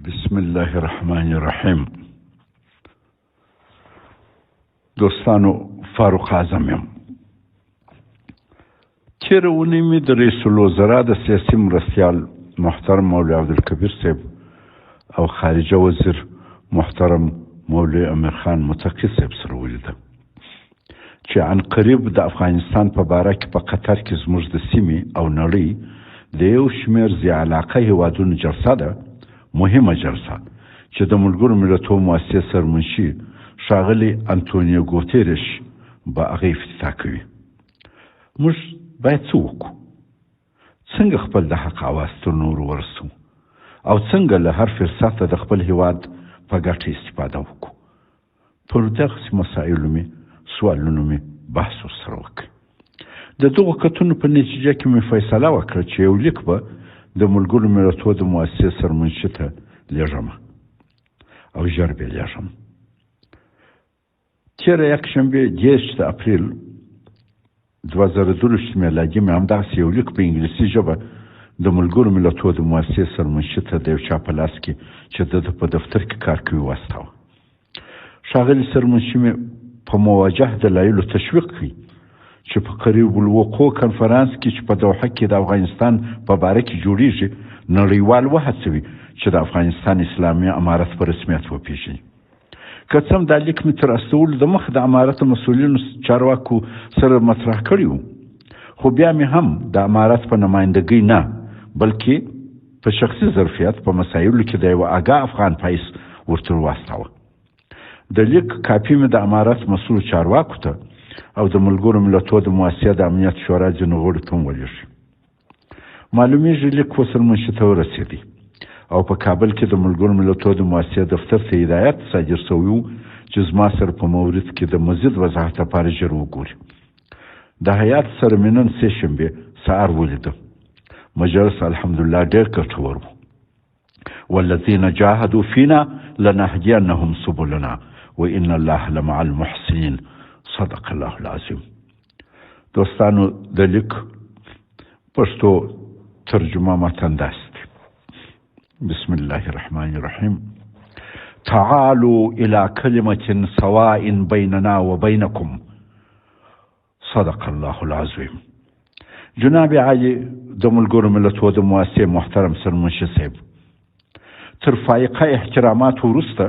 بسم الله الرحمن الرحیم. دوستانو، فاروق اعظم یم. تیر اونۍ مې د رئیس الوزرا د سیاسي مرستیال محترم مولوي عبدالکبیر صاحب او خارجه وزیر محترم مولوي امیر خان متقي صاحب سره ولیده چې عن قریب د افغانستان په باره کې په قطر کې زموږ د سیمې او نړۍ د یو شمېر ذي علاقه هیوادونو جلسه ده، مهمه جلسه چې د ملګرو ملتونو مؤسسې سرمنشي ښاغلي انټونیو ګوتیرش به هغه افتتاح کوي. موږ باید څه وکړو؟ څنګه خپل د حق اواز تر نورو ورسو او څنګه له هر فرصته د خپل هیواد په ګټه استفاده وکړو؟ پر دغسې مسایلو مې سوالونو مې بحث ورسره وکړ. د دغو کتنو په نتیجه کې مې فیصله وکړه چې یو لیک به د ملګرو ملتونو د مؤسسې سرمنشي ته لیږم او ژر به لیږم. تېره یکشنبې 10 د اپریل 2012 میلادي مې همدغسې یو لیک په انګلیسي ژبه د ملګرو ملتونو د مؤسسې سرمنشي ته د یو چا په لاس کې چې د په دفتر کې کار کوي واستاوه. ښاغلي سرمنشي مې په مواجه دلایلو تشویق کوي چې په قریب الوقوع کنفرانس کې چې په دوحه کې د افغانستان په باره کې جوړیږي نړیوال وهڅوي چې د افغانستان اسلامي امارت په رسمیت وپېژني. که څه هم دا لیک مې تر استولو د مخ د امارت مسؤلینو چارواکو سره مطرح کړی و، خو بیا مې هم د امارت په نمایندګۍ نه بلکې په شخصي ظرفیت په مسایلو کې د یوه آګاه افغان پایس ورته واستاوه. د لیک کاپي مې د امارت مسؤل چارواکو ته او د ملګرو ملتونو د مؤسسې د امنیت شورا ځینو غړو ته هم ولېږي. معلومیږي لیک و سرمنشي ته ورسېدی او په کابل کې د ملګرو ملتونو د مؤسسې دفتر ته هدایت صادر شوی و چې زما سره په مورد کې د مزید وضاحت لپاره ژر وګوري. د هیات سره مې نن سه شنبې سهار ولیده. مجلس الحمدلله ډېر ګټور و. والذین جاهدوا فینا لنهدینهم سبلنا وان الله لمع المحسنین. صدق الله العظیم. دوستانو، د لیک پښتو ترجمه متن داست. بسم الله الرحمن الرحیم. تعالوا الى كلمة سواء بيننا وبينكم. صدق الله العظیم. جناب عالی د ملګرو ملتونو د مؤسسې محترم سرمنشي صاحب، تر فائقه احترامات وروسته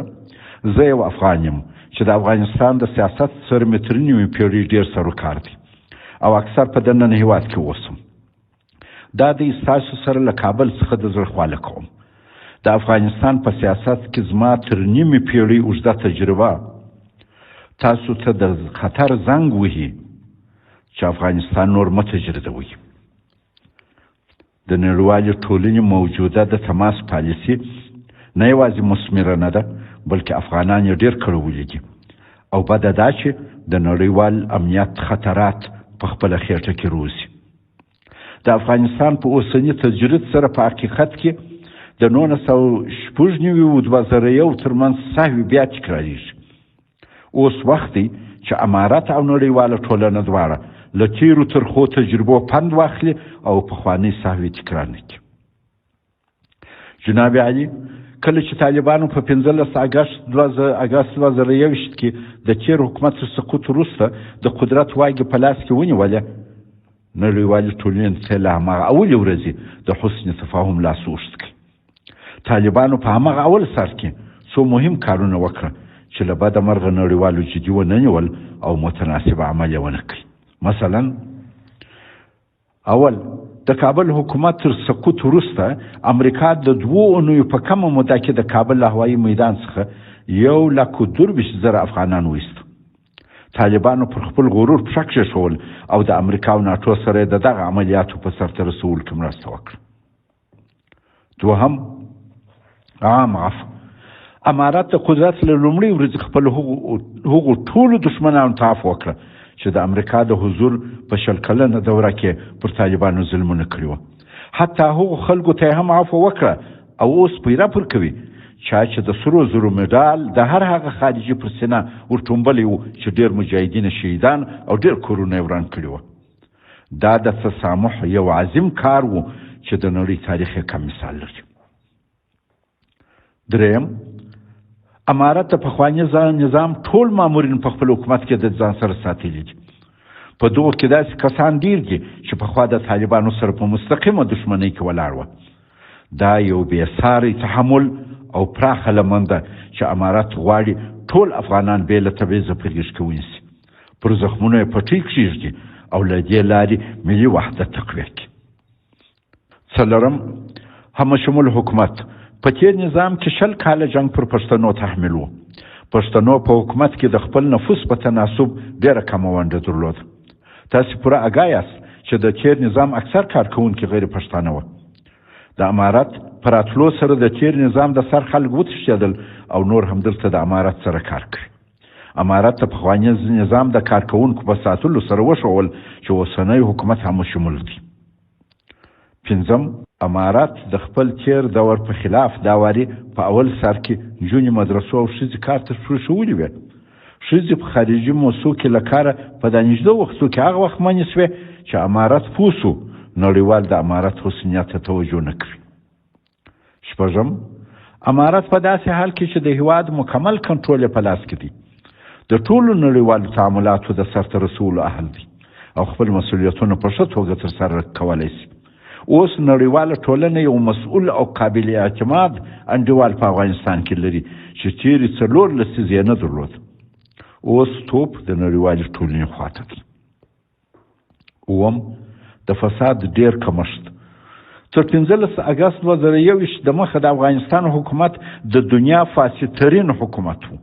زه یو افغان یم چې د افغانستان د سیاست سره مې تر نیمې پېړۍ ډېر سروکار دی او اکثر په دننه هېواد کې اوسم. دا د ستاسو سره له کابل څخه د زړه خواله کوم. د افغانستان په سیاست کې زما تر نیمې پېړۍ اوږده تجربه تاسو ته د خطر زنګ وهي چې افغانستان نور مه تجربوي. د نړیوالې ټولنې موجوده د تماس پالیسي نه یوازې مثمره نه ده بلکې افغانان یې ډېر کړولي دي او بده دا چې د نړیوال امنیت خطرات په خپله خېټه کې روزي. د افغانستان په اوسني تجرید سره په حقیقت کې د 1996 او 2001 ترمنځ سهوي بیا تکراریږي. اوس وخت دی چې امارت او نړیواله ټولنه دواړه له تیرو ترخو تجربو پند واخلي او پخوانۍ سهوي تکرار نه کړي. جناب علي، کله چې طالبانو په 15 اګست 2021 کې د تیر حکومت تر سقوط وروسته د قدرت واګې په لاس کې ونیولې، نړیوالې ټولنې ته له هماغه اولې ورځې د حسن تفاهم لاس اوږد کړ. طالبانو په هماغه اول سر کې څو مهم کارونه وکړه چې له بده مرغه نړیوالو جدي ونه نیول او متناسب عمل یې ونه کړ. مثلا اول، د کابل حکومت تر سقوط وروسته امریکا د 2 اونیو په کمه موده کې د کابل له هوایي میدان څخه 1,24,000 افغانان وایست. طالبانو پر خپل غرور پښه کېښول او د امریکا او ناټو سره د دغه عملیاتو په سرته رسولو کې مرسته وکړه. دوهم، امارت د قدرت له لومړۍ ورځې خپل هغو ټولو دښمنانو ته عفو وکړه چې د امریکا د حضور په 20 کلنه دوره کې پر طالبانو ظلمونه کړي وو. حتی هغو خلکو ته هم عفو وکړه او اوس پیره پر کوي چا چې د سرو زرو مډال د هر هغه خارجي پر سینه ورټومبلی وو چې ډېر مجاهدین شهیدان او ډېر کورونه یې وران کړي وو. دا د تسامح یو عظیم کار وو چې د نړۍ تاریخ یې کم مثال لري. دریم، امارت د پخواني نظام ټول مامورین په خپل حکومت کې د ځان سره ساتلي دي. په دغو کې داسې کسان ډیر دي چې پخوا د طالبانو سره په مستقیمه دښمنۍ کې ولاړ وه. دا یو بېساری تحمل او پراخه لمن ده چې امارت غواړي ټول افغانان بې له تبعیضه په غېږ کې ونیسي، پر زخمونو یې پټۍ کښېږدي او له دې لارې ملي وحدت تقویه کړي. څلورم، همشمول حکومت. په تېر نظام کې 20 کاله جنگ پر پښتنو تحمیل و. پښتنو په حکومت کې د خپل نفوس په تناسب ډېره کمه ونډه درلوده. تاسې پوره آګاه یاست چې د تېر نظام اکثر کارکوونکي غیر پښتانه وه. د امارت په راتلو سره د تېر نظام د سر خلک وتښتېدل او نور هم دلته د امارت سره کار کوي. امارت د پخواني نظام د کارکوونکو په ساتلو سره وښول چې اوسنی حکومت همشمول دی. پنځم، امارت د خپل تېر دور په خلاف دا واري په اول سر کې نجونې مدرسو او ښځې کار ته پرېښولې وې. ښځې په خارجي موسسو کې له کاره په دا نږدې وختو کې هغه وخت منې سوې چې امارت پوه سو نړیوال د امارت حسنیت ته توجه نه کوي. شپږم، امارت په داسې حال کې چې د هېواد مکمل کنټرول یې په لاس کې دی، د ټولو نړیوالو تعاملاتو د سرته رسولو اهل دی او خپل مسؤلیتونه په ښه توګه ترسره کولی شي. اوس نړیواله ټولنه یو مسؤل او قابل اعتماد انډیوال په افغانستان کې لري چې تېرې 4 لسیزې یې نه درلود. اوس توپ د نړیوالې ټولنې خواته دی. اووم، د فساد ډېر کمښت. تر 15 اګست 2021 د مخه د افغانستان حکومت د دنیا فاسدترین حکومت و.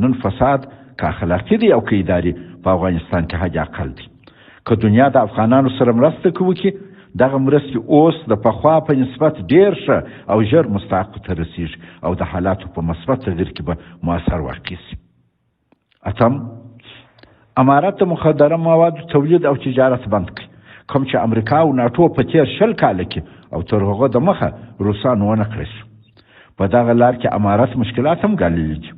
نن فساد که اخلاقي دی او که اداري په افغانستان کې حد اقل دی. که دنیا د افغانانو سره مرسته کوي، دغه مرستې اوس د پخوا په نسبت ډېر ښه او ژر مستحقو ته رسیږي او د حالاتو په مثبت تغییر کې به مؤثر واقع شي. اتم، امارت د مخدره موادو تولید او تجارت بند کړي، کوم چې امریکا او ناټو په تېر 20 کاله کې او تر هغه د مخه روسانو ونه کړی شو. په دغه لار کې امارت مشکلات هم ګاللي دي.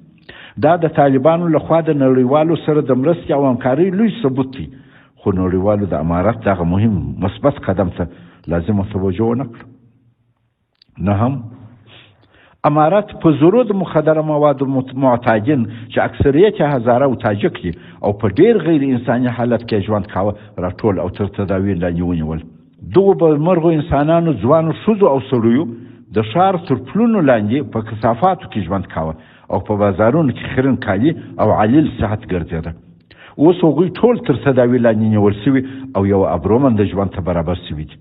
دا د طالبانو لخوا د نړیوالو سره د مرستې او همکارۍ لوی ثبوت دی، خو نړیوالو د امارت دغه مهم مثبت قدم ته لازمه توجه ونه کړه. نهم، امارت په زورو د مخدره موادو معتادین چې اکثریت یې هزاره او تاجک دي او په ډېر غیر انساني حالت کې ژوند کاوه راټول او تر تداوی لاندې ونیول. دغو بدمرغو انسانانو ځوانو ښځو او سړیو د ښار تر پلونو لاندې په کثافاتو کې ژوند کاوه او په بازارونو کې خیرن کالي او علیل صحت ګرځېده. اوس هغوی ټول تر تداوی لاندې نیول سوي او یو ابرومنده ژوند ته برابر سوي دي.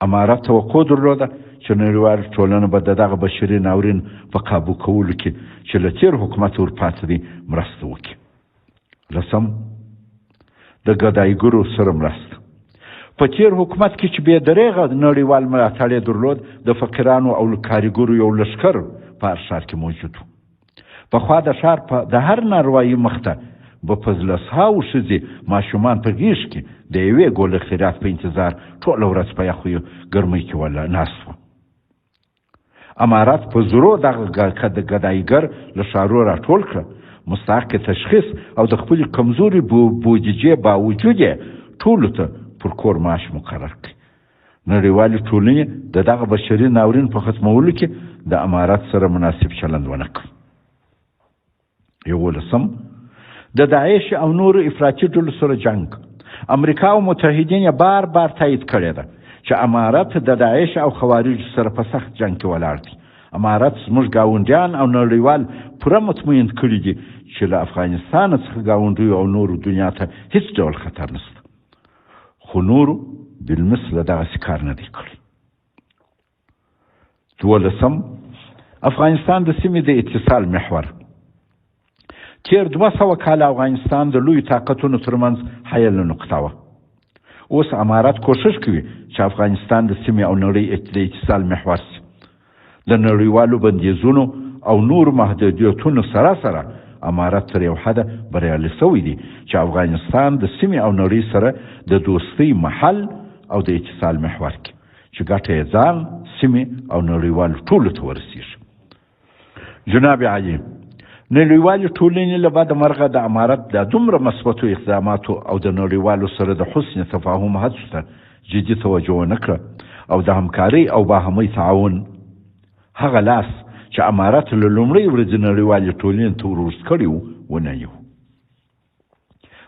امارت توقع درلوده چې نړیواله ټولنه به د دغه بشري ناورین په قابو کولو کې چې له تېر حکومت ورپاتې دی مرسته وکړي. لسم، د ګدایګرو سره مرسته. په تېر حکومت کې چې بې دریغه نړیوال ملاتړ یې درلود، د فقیرانو او کارګرو یو لښکر په هر ښار کې موجود و. پخوا د ښار د هر ناروایي مخته به په زلسهاو ښځې ماشومان په غېږ کې د یوې ګوله خیرات په انتظار ټوله ورځ په یخو ګرمۍ کې ناست وو. امارت په زورو دغه ګدایګر له ښارو راټول کړه، مستحق تشخیص او د خپلې کمزوري بودیجې باوجود یې ټولو ته پر کور معاش مقرر کړي. نړیوالې ټولنې د دغه بشري ناورین په ختمولو کې د امارت سره مناسب چلند ونه کړ. 11، د داعش او نورو افراطي ډلو سره جنگ. امریکا او متحدین یې بار بار تایید کړی ده چې امارت د داعش او خوارجو سره په سخت جنگ کې ولاړ دی. امارت زموږ ګاونډیان او نړیوال پوره مطمئن کړي دي چې له افغانستان څخه ګاونډیو او نورو دنیا ته هیڅ ډول خطر نشته، خو نورو بالمثل دغسې کار نه دی کړی. 12، افغانستان د سیمې د اتصال محور. تېر 200 کاله افغانستان د لوی طاقتونو ترمنځ حایله نقطه وه. اوس امارت کوشش کوي چې افغانستان د سیمې او نړۍ د اتصال محور شي. د نړیوالو بندیزونو او نورو محدودیتونو سره سره امارت تر یو حده بریالی شوی دی چې افغانستان د سیمې او نړۍ سره د دوستۍ محل او د اتصال محور کې چې ګټه یې ځان، سیمې او نړیوالو ټولو ته ورسیږي. جناب عالی، نړیوالې ټولنې له بده مرغه د امارت د دومره مثبتو اقداماتو او د نړیوالو سره د حسن تفاهم هڅو ته جدي توجه ونه کړه او د همکارۍ او باهمۍ تعاون هغه لاس چې امارت له لومړۍ ورځې نړیوالې ټولنې ته ورست کړی و ونیو.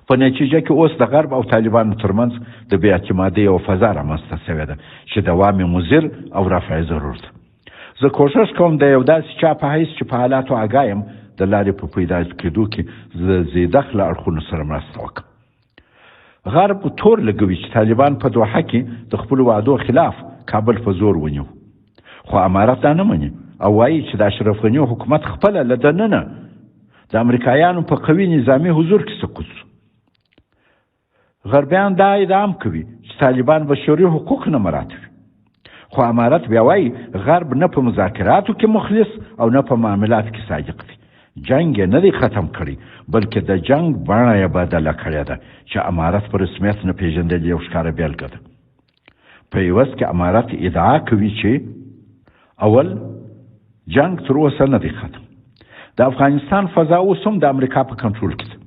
په نتیجه کې اوس د غرب او طالبانو ترمنځ د بې اعتمادۍ او فضا رامنځته شوې ده چې دوام یې مضر او رفع ضرور ده. زه کوښښ کوم د یو داسې چا په حیث چې په حالاتو آګاه یم د لارې په پیدا کېدو کې زیدخله اړخونو سره مرسته وکړم. غرب تور لګوي چې طالبان په دوحه کې د خپلو وعدو خلاف کابل په زور ونیو، خو امارت دا نه مني او وایي چې د اشرف غني حکومت خپله له دننه د امریکایانو په قوي نظامي حضور کې سقوط شو. غربیان دا ادعام کوي چې طالبان بشري حقوق نه مراعات کوي، خو امارت بیا وایي غرب نه په مذاکراتو کې مخلص او نه په معاملات کې صادق دی. جنگ یې نه دی ختم کړی بلکې د جنگ بڼه یې بدله کړې ده چې امارت په رسمیت نه پیژندل یو ښکاره بیلګه ده. په عوض کې امارت ادعا کوي چې اول جنگ تر اوسه نه دی ختم. د افغانستان فضا اوس هم د امریکا په کنټرول کې ده.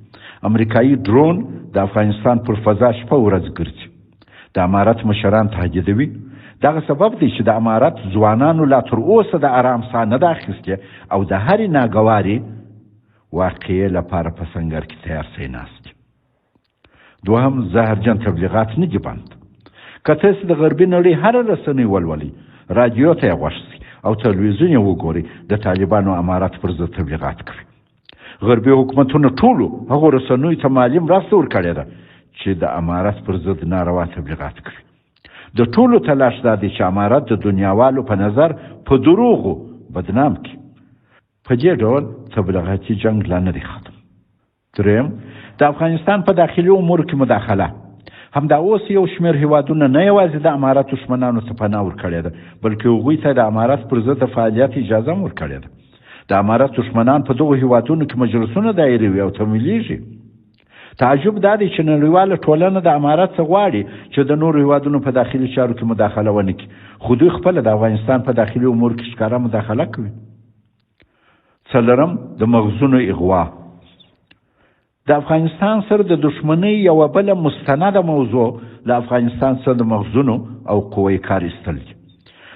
امریکایي ډرون د افغانستان پر فضا شپه ورځ ګرځي. د امارت مشران تهدیدوي. دغه سبب دی چې د امارت ځوانانو لا تر اوسه د آرام ساه نه ده اخیستې او د هرې ناګوارې واقعې لپاره په سنګر کې تیار شوي ناست دي. دوهم زهرجن تبلیغات نه دي بند. که تاسې د غربي نړۍ هره رسنۍ ولولئ، رادیو ته یې غوږ شئ او تلویزیون یې وګورئ، د طالبانو امارت پر ضد تبلیغات کوي. غربي حکومتونو ټولو هغو رسنیو ته مالي مرسته ورکړې ده چې د امارت پر ضد ناروا تبلیغات کوي. د ټولو تلاش دا دی چې امارت د دنیاوالو په نظر په دروغو بدنام کړي. په دې ډول تبلیغاتي جنگ لا نه دی ختم. دریم د افغانستان په داخلي امور کې مداخله. همدا اوس یو شمېر هیوادونه نه یوازې د امارت دښمنانو ته پناه ورکړې ده بلکې هغوی ته د امارت پر ضد د فعالیت اجازه هم ورکړې ده. د امارت دښمنان په دغو هیوادونو کې مجلسونه دایروي او تمویلیږي. تعجب دا دی چې نړیواله ټولنه د امارت څخه غواړي چې د نورو هیوادونو په داخلي چارو کې مداخله ونه کړي، خو دوی خپله د افغانستان په داخلي امور کې ښکاره مداخله کوي. څلورم د مغزونو اغوا. د افغانستان سره د دښمنۍ یوه بله مستنده موضوع له افغانستان سره د مغزونو او قوه کار ایستل دي.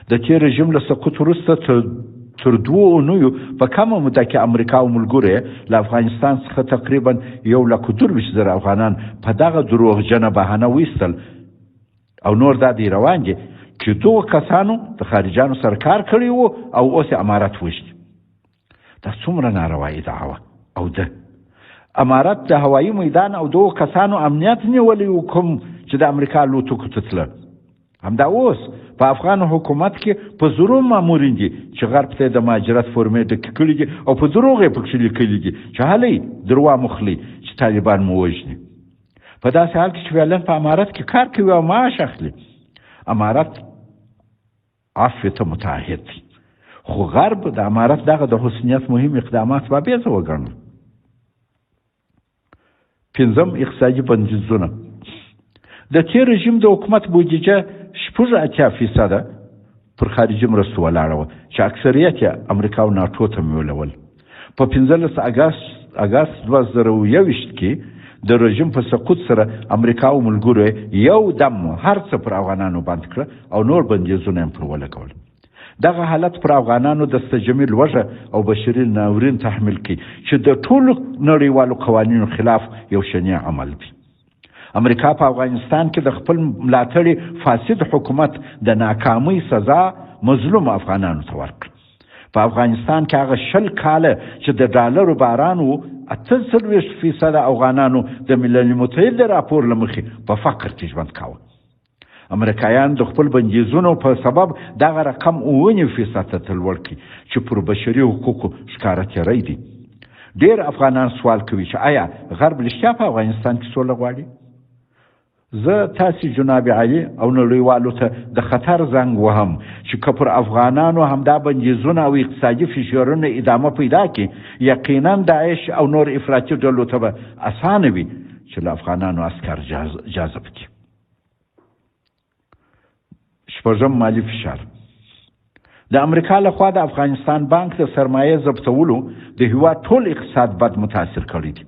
د تیر رژیم له سقوط وروسته تر 2 اونیو په کمه موده کې امریکا او ملګرو له افغانستان څخه تقریبا 1,24,000 افغانان په دغه دروغجنه بهانه وایستل او نور دا دی روان دي چې دغو کسانو د خارجیانو سره کار کړی و او اوس یې امارت وژني. دا څومره ناروا ادعا وه. او ده امارت د هوایي میدان او دغو کسانو امنیت نیولی و کوم چې د امریکا الوتکو ته تلل. همدا اوس په افغان حکومت کې په زرو مامورین دي چې غرب ته د مهاجرت فورمې ډکې کړي دي او په دروغ یې پکښې لیکلي دي چې هلئ دروا مخلي چې طالبان مو وژني. په داسې حال کې چې فعلا په امارت کې کار کوي او معاش اخلي. امارت عفو ته متعهد دی، خو غرب د امارت دغه د حسنیت مهم اقدامات بابیزه وګڼل. پنځم اقتصادي بندیزونه. د تیر رژیم د حکومت بودیجه 80% پر خارجي مرستو ولاړه وه چې اکثریت یې امریکا او ناټو ته میولول. په 15 اګست 2021 کې د رژیم په سقوط سره امریکا او ملګرو یو دم هر څه پر افغانانو بند کړه او نور بندیزونه یې پر ولګول. دغه حالت پر افغانانو د استجمې لوږه او بشري ناورین تحمیل کړي چې د ټولو نړیوالو قوانینو خلاف یو شنیع عمل دی. امریکا په افغانستان کې د خپل ملاتړي فاسد حکومت د ناکامۍ سزا مظلوم افغانانو ته ورکړه. په افغانستان کې هغه 20 کاله چې د ډالرو باران و 48% افغانانو د ملل متحد راپور له مخې په فقر کې ژوند کاوه. امریکایان د خپل بندیزونو په سبب دغه رقم 9% ته لوړ کړي چې پر بشري حقوقو ښکاره تېری دی. ډېر افغانان سوال کوي چې آیا غرب رښتیا په افغانستان کې سوله غواړي؟ زه تاسې جناب علي او نړیوالو ته د خطر زنګ وهم چې که پر افغانانو همدا بندیزونه او اقتصادي فشارونه ادامه پیدا کړي، یقینا داعش او نور افراطي ډلو ته به اسانه وي چې له افغانانو عسکر جذب کړي. شپږم مالي فشار. د امریکا لخوا د افغانستان بانک د سرمایه ضبطولو د هیواد ټول اقتصاد بد متاثر کړی دی.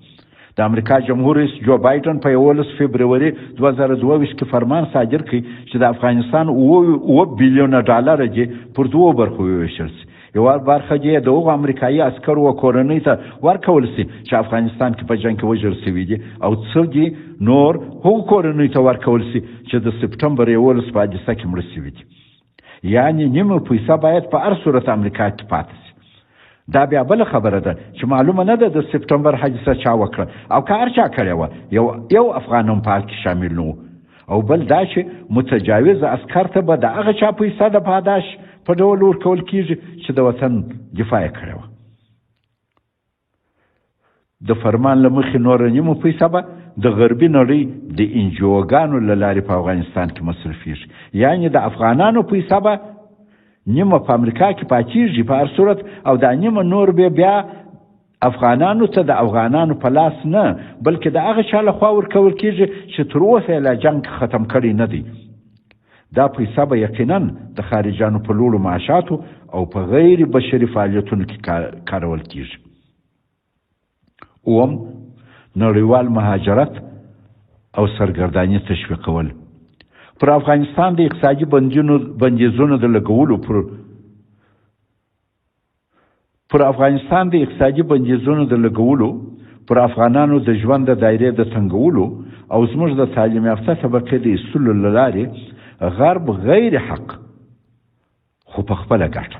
د امریکا جمهور رئیس جو بایدن په 11 فبروري 2022 کې فرمان صادر کړ چې د افغانستان $9 بلیون دې پر 2 برخو وویشل شي. یوه برخه یې د هغو امریکایي عسکرو و کورنۍ ته ورکول سي چې افغانستان کې په جنګ کې وژل سوي دي او څه دي نور هغو کورنۍ ته ورکول سي چې د سپټمبر 11 په حادثه کې مړه سوي دي. یعنې نیمه پیسه باید په هر صورت امریکا کې پاتې سي. دا بیا بله خبره ده چې معلومه نه ده د سپټمبر حادثه چا وکړه او که هر چا کړې وه یو افغان هم په کې شامل نه و. او بل دا چې متجاوز عسکر ته به د هغه چا پیسه د پاداش په ډول ورکول کېږي چې د وطن دفاع یې کړې وه. د فرمان له مخې نوره نیمه پیسه به د غربي نړۍ د انجوګانو له لارې په افغانستان کې مصرفېږي. یعنې د افغانانو پیسه به نیمه په امریکا کې پاتېږي په هر صورت او دا نیمه نور بیا افغانانو ته د افغانانو په لاس نه بلکې د هغه چا لخوا ورکول کېږي چې تر اوسه یې لا جنګ ختم کړی نه دی. دا پیسه به یقینا د خارجانو په لوړو معاشاتو او په غیر بشري فعالیتونو کې کارول کېږي. اوم نړیوال مهاجرت او سرګرداني تشویقول. پر افغانستان د اقتصادي بندیزونو د لګولو پر افغانانو د ژوند د دایرې د تنګولو او زموږ د تعلیم یافته طبقې د ایستلو له لارې غرب غیر حق خو په خپله ګټه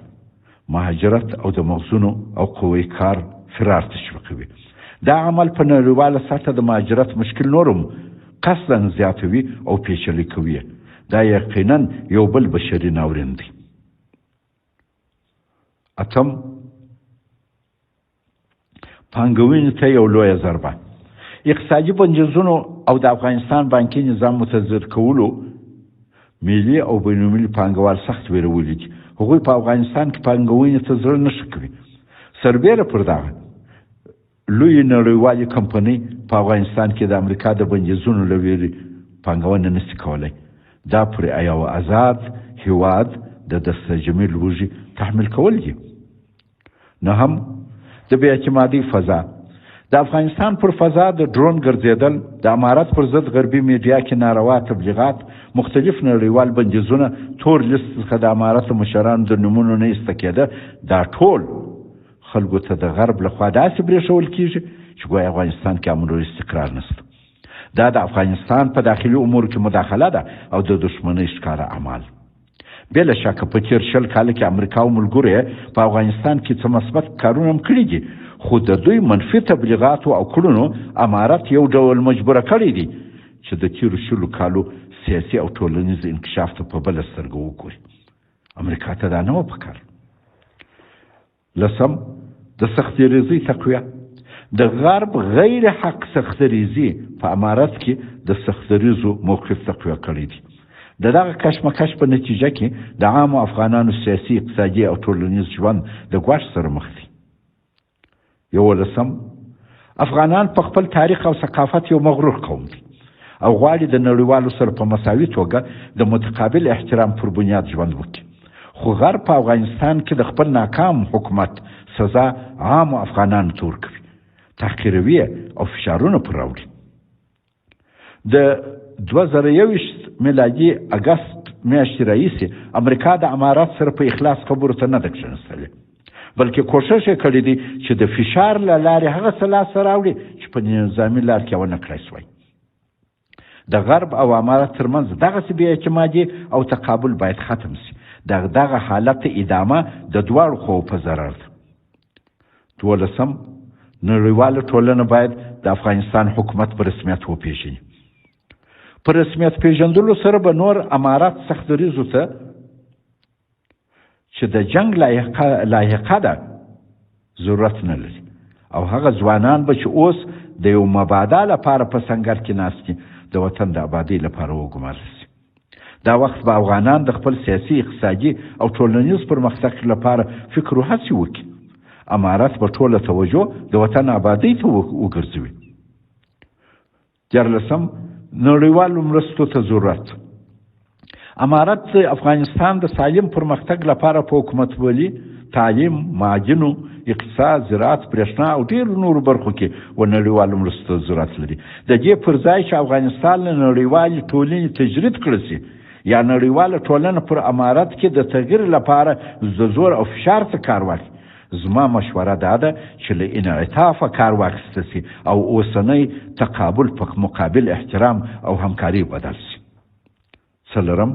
مهاجرت او د مغزونو او قوی کار فرار تشویقوي. دا عمل په نړیواله سطحه د مهاجرت مشکل نورم قصدا زیاتوي او پیچلی کوي. دا یقینا یو بل بشري ناورین دی. اتم پانګونې ته یو لویه ضربه. اقتصادي بندیزونو او د افغانستان بانکي نظام متضرر کولو ملي او بینالمللي پانګوال سخت ویرولي دي. هغوی په افغانستان کې پانګونې ته زړه نه ښه کوي. سربیره پر دغه لوی نړیوالې کمپنۍ په افغانستان کې د امریکا د بندیزونو له ویرې پانګونه نشي کولی. دا پر یو آزاد هیواد د دستجمې لوږې تحمیل کول دي. نه هم د بې اعتمادۍ فضا. د افغانستان پر فضا د ډرون ګرځېدل، د امارت پر ضد غربي میډیا کې ناروا تبلیغات، مختلف نړیوال بندیزونه، تور لیست څخه د امارت مشرانو د نومونو نه ایسته کېده، دا ټول خلکو ته د غرب لخوا داسې برېښول کېږي چې ګویا افغانستان کې امن او استقرار نشته. دا د افغانستان په داخلي امورو کې مداخله ده او د دښمنۍ ښکاره اعمال. بله شکه په تېر 20 کاله کې امریکا او ملګرو یې په افغانستان کې څه مثبت کارونه هم کړي دي، خو د دوی منفي تبلیغاتو او کړنو امارت یو ډول مجبوره کړی دی چې د تېرو 20 کالو سیاسي او ټولنیز انکشاف ته په بله سترګه وګوري. امریکا ته دا نه وه پکار. لسم د سختیریزۍ تقویه. د غرب غیر حق سختیریزي په امارت کې د سختیریزو موقف تقویه کړی دی. د دغه کشمکش په نتیجه کې د عامو افغانانو سیاسي، اقتصادي او ټولنیز ژوند د ګواښ سره مخ دی. 11 افغانان په خپل تاریخ او ثقافت یو مغرور قوم دی او غواړي د نړیوالو سره په مساوي توګه د متقابل احترام پر بنیاد ژوند وکړي. خو غرب په افغانستان کې د خپل ناکام حکومت سزا عامو افغانانو ته ورکوي، تحقیروي او فشارونه پر راوړي. د 2021 میلادي اګست میاشتې راهیسې امریکا د امارات سره په اخلاص خبرو ته نه ده کښېنستلې، بلکې کوښښ یې کړی دی چې د فشار له لارې هغه څه لاسته راوړي چې په نظامي لار کې ونه کړای سوی. د غرب او امارات ترمنځ دغسې بې اعتمادي او تقابل باید ختم شي. دغه حالت ادامه د دواړو خواو په ضرر ده. 12 نړیواله ټولنه باید د افغانستان حکومت په رسمیت وپېژني. په رسمیت پیژندلو سره به نور امارات سختدریزو ته چې د جنگ لاحقه ده ضرورت نه لري او هغه ځوانان به چې اوس د یو مبادا لپاره په سنګر کې ناست دي د وطن د آبادۍ لپاره وګمارل شي. دا وخت به افغانان د خپل سیاسي، اقتصادي او ټولنیز پرمختګ لپاره فکر او هڅې وکړي. امارات به ټوله توجه د وطن آبادۍ ته وګرځوي. 14 نړیوالو مرستو ته ضرورت. امارت د افغانستان د سالم پرمختګ لپاره په حکومتولي، تعلیم، معادنو، اقتصاد، زراعت، برېښنا او ډېرو نورو برخو کې و نړیوالو مرستو ضرورت لري. د دې پر ځای چې افغانستان له نړیوالې ټولنې تجرید کړی شي، یا نړیواله ټولنه پر امارت کې د تغییر لپاره د زور او فشار څخه کار واخلي. زما مشوره دا ده چې له انعطافه کار واخیستل سي او اوسنی تقابل په مقابل احترام او همکاري بدل سي. څلورم،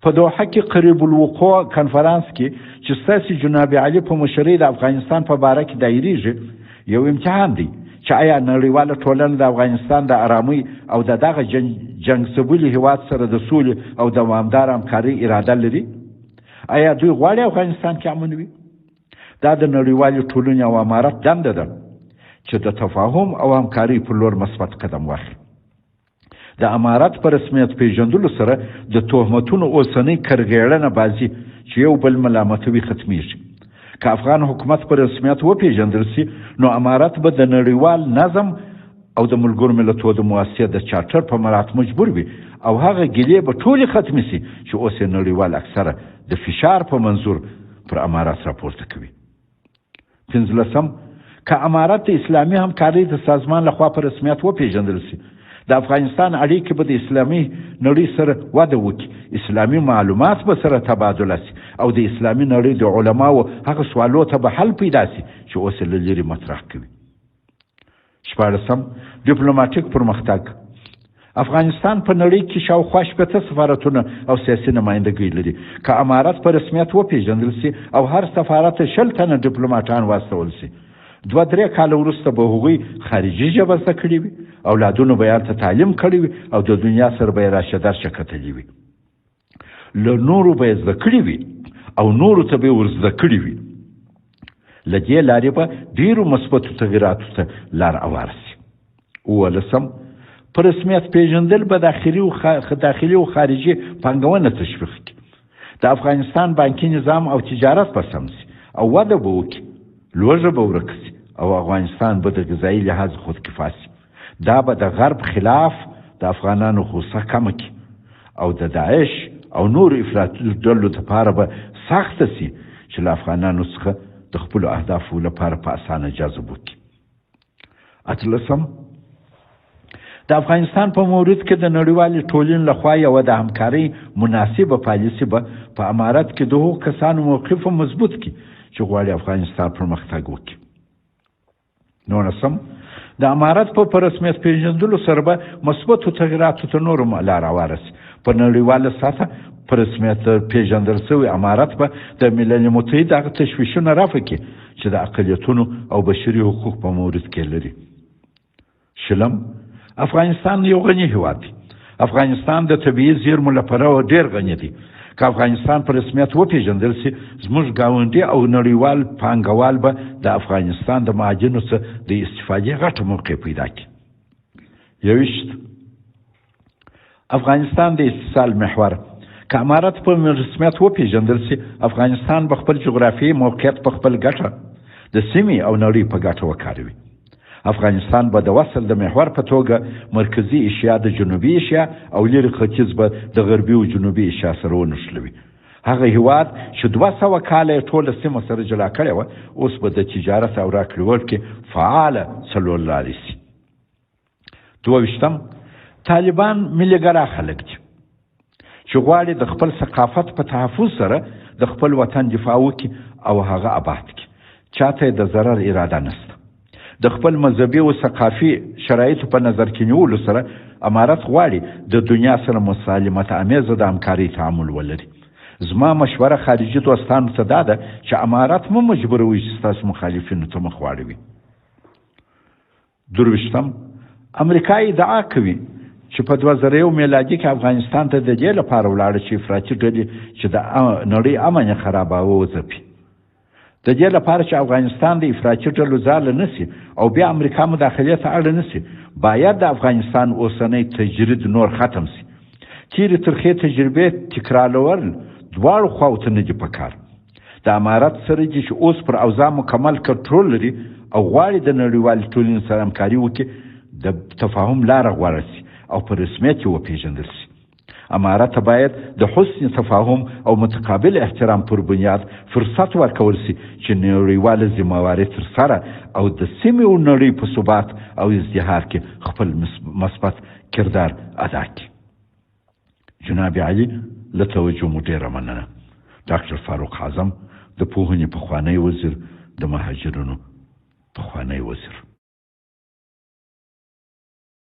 په دوحه کې قریب الوقوع کنفرانس کې چې ستاسې جناب علي په مشرۍ د افغانستان په باره کې دایریږي یو امتحان دی چې آیا نړیواله ټولنه د افغانستان د آرامۍ او د دغه جنګ سبولي هیواد سره د سولې او دوامدار همکارۍ اراده لري؟ آیا دوی غواړي افغانستان کې امن وي؟ دا د نړیوالې ټولنې او امارت دنده ده چې د تفاهم او همکارۍ په لور مثبت قدم واخلي. د امارت په رسمیت پیژندلو سره د تهمتونو اوسنۍ کرغېړنه بازي چې یو بل ملامتوي ختمیږي. که افغان حکومت په رسمیت وپیژندل سي نو امارت به د نړیوال نظم او د ملګرو ملتونو د مؤسسې د چارټر په مراعات مجبور وي او هغه ګیلې به ټولې ختمې سي چې اوس یې نړیوال اکثره د فشار په منظور پر امارت راپورته کوي. پنځلسم، که امارت د اسلامي همکارۍ د سازمان لخوا په رسمیت وپیژندل سي د افغانستان اړیکې به د اسلامي نړۍ سره وده وکړي، اسلامي معلومات به سره تبادله سي او د اسلامي نړۍ د علماو هغه سوالو ته به حل پیدا سي چې اوس له لرې مطرح کوي. شپاړسم، ډیپلوماټیک پرمختګ. افغانستان په نړۍ کې شاوخوا 80 سفارتونه او سیاسي نمایندګۍ لري. که امارت په رسمیت وپیژندل سي او هر سفارت 20 تنه ډیپلوماټان واستول سي، 2-3 کاله وروسته به هغوی خارجي ژبه زده کړې وي، اولادونو به یې هلته تعلیم کړی وي او د دنیا سره به یې راشه درشه کتلي وي. له نورو به یې زده کړي وي او نورو ته به یې ورزده کړي وي. له دې لارې به ډېرو مثبتو تغیراتو ته لار هواره سي. 15، په رسمیت پیژندل به داخلي او خارجي پانګونه تشویق کړي. د افغانستان بانکي نظام او تجارت به سم سي او وده به وکړي، لوږه به ورکه سي او افغانستان به د غذایي لحاظ خودکفا سي. دا به د غرب خلاف د افغانانو غوسه کمه کړي او د داعش او نور افراطي ډلو لپاره به سخته سي چې له افغانانو څخه د خپلو اهدافو لپاره په اسانه جذب وکړي. 18، د افغانستان په مورد کې د نړیوالې ټولنې لخوا یوه د همکارۍ مناسبه پالیسي به په امارت کې د هغو کسانو موقف مضبوط کړي چې غواړي افغانستان پرمختګ وکړي. 19، د امارت په رسمیت پیژندلو سره به مثبتو تغیراتو ته نور لار هواره سي. په نړیواله سطحه په رسمیت پیژندل شوی امارت به د ملل متحد هغه تشویشونه رفع کړي چې د اقلیتونو او بشري حقوق په مورد کې لري. 20، افغانستان یو غني هیواد دی. افغانستان د طبیعي زیرمو له پلوه ډېر غني دی. که افغانستان په رسمیت وپیژندل سي زموږ ګاونډي او نړیوال پانګوال به د افغانستان د معادنو څخه د استفادې غټه موقع پیدا کړي. 21، افغانستان د اتصال محور. که امارت په رسمیت وپیژندل سي افغانستان به خپل جغرافیایي موقعیت په خپل ګټه د سیمې او نړۍ په ګټه وکاروي. افغانستان به د وصل د محور په توګه مرکزي ایشیا د جنوبي ایشیا او لرې ختیځ به د غربي او جنوبي ایشیا سره ونښلوي. هغه هیواد چې 200 کاله یې ټوله سیمه سره جلا کړې وه اوس به د تجارت او راکړې کې فعاله څلور لارې سي. 22، طالبان ملیګرا خلک دي چې غواړي د خپل ثقافت په تحفظ سره د خپل وطن دفاع وکړي او هغه آباد کړي. چاته یې د ضرر اراده نشته. د خپل مذهبي او ثقافي شرایطو په نظر کې نیولو سره امارت غواړي د دنیا سره مسالمت امیزه د همکارۍ تعامل ولري. زما مشوره خارجي دوستانو ته دا ده چې امارت مو مجبوروي چې ستاسو مخالفینو ته مخ واړوي. 23، امریکا ادعا کوي چې په 2001 میلادي کې افغانستان ته د دې لپاره ولاړه چې افراطي ډلې چې د نړۍ امن یې خراباوه وځپي. د دې لپاره چې افغانستان د افراطي ډلو ځاله نشي او بیا امریکا مداخلې ته اړ نشي باید د افغانستان اوسنی تجرید نور ختم شي. تیرې ترخې تجربې تکرارول دواړو خواو ته نه دي پکار. د امارت سره دي چې اوس پر اوضاع مکمل کنټرول لري او غواړي د نړیوالې ټولنې سره همکاري وکړي د تفاهم لاره غوره شي او په رسمیت یې وپېژندل شي. امارت باید د حسن تفاهم او متقابل احترام پر بنیاد فرصت ورکول شي چې نړیواله ذمهواري ترسره او د سیمې او نړۍ په ثبات او ازدهار کې خپل مثبت کردار ادا کړي. جناب علي له توجه مو ډیره مننه. ډاکټر فاروق اعظم د پوهنې پخوانی وزیر، د مهاجرینو پخوانی وزیر.